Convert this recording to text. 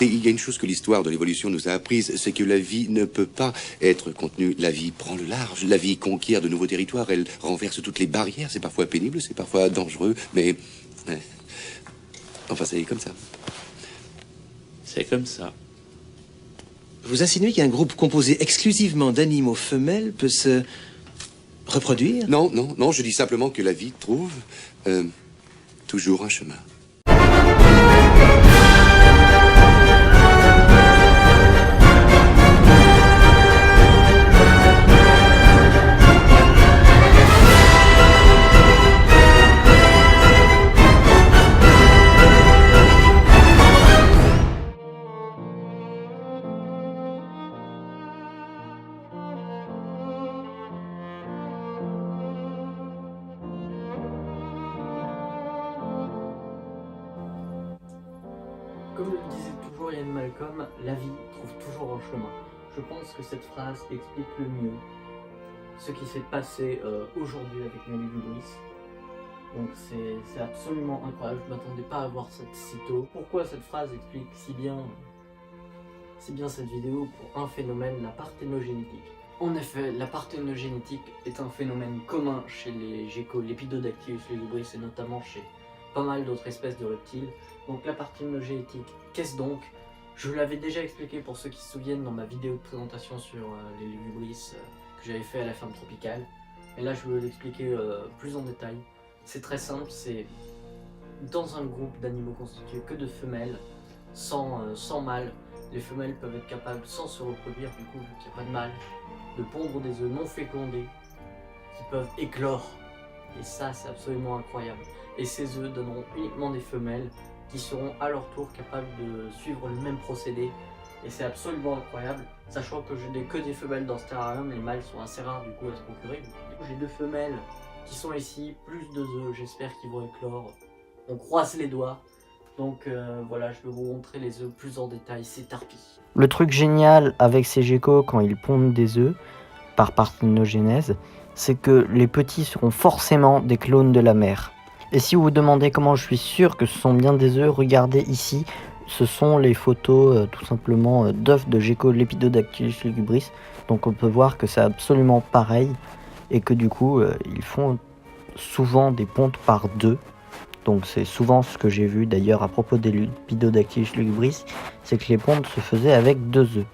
Et il y a une chose que l'histoire de l'évolution nous a apprise, c'est que la vie ne peut pas être contenue. La vie prend le large, la vie conquiert de nouveaux territoires, elle renverse toutes les barrières. C'est parfois pénible, c'est parfois dangereux, mais... ouais. Enfin, c'est comme ça. C'est comme ça. Vous insinuez qu'un groupe composé exclusivement d'animaux femelles peut se reproduire? Non, non, non, je dis simplement que la vie trouve toujours un chemin. Comme le disait toujours Ian Malcolm, la vie trouve toujours un chemin. Je pense que cette phrase explique le mieux ce qui s'est passé aujourd'hui avec Nelly Vibris. Donc c'est absolument incroyable, je ne m'attendais pas à voir ça si tôt. Pourquoi cette phrase explique si bien cette vidéo pour un phénomène, la parthénogénétique. En effet, la parthénogénétique est un phénomène commun chez les geckos, Lepidodactylus lugubris et notamment chez pas mal d'autres espèces de reptiles. Donc la parthénogénétique, qu'est-ce donc? Je l'avais déjà expliqué pour ceux qui se souviennent dans ma vidéo de présentation sur les lugubris que j'avais fait à la ferme tropicale. Et là je vais l'expliquer plus en détail. C'est très simple, c'est dans un groupe d'animaux constitué que de femelles, sans mâles. Les femelles peuvent être capables, sans se reproduire du coup, vu qu'il n'y a pas de mâle, de pondre des œufs non fécondés qui peuvent éclore. Et ça, c'est absolument incroyable. Et ces œufs donneront uniquement des femelles qui seront à leur tour capables de suivre le même procédé. Et c'est absolument incroyable, sachant que je n'ai que des femelles dans ce terrarium, les mâles sont assez rares du coup à se procurer. J'ai deux femelles qui sont ici, plus deux œufs, j'espère qu'ils vont éclore. On croise les doigts. Donc voilà, je vais vous montrer les œufs plus en détail, c'est Tarpie. Le truc génial avec ces geckos quand ils pondent des œufs, par parthénogénèse, c'est que les petits seront forcément des clones de la mère. Et si vous vous demandez comment je suis sûr que ce sont bien des œufs, regardez ici, ce sont les photos tout simplement d'œufs de gecko Lepidodactylus lugubris. Donc on peut voir que c'est absolument pareil et que du coup ils font souvent des pontes par deux. Donc c'est souvent ce que j'ai vu d'ailleurs à propos des Lepidodactylus lugubris, c'est que les pontes se faisaient avec deux œufs.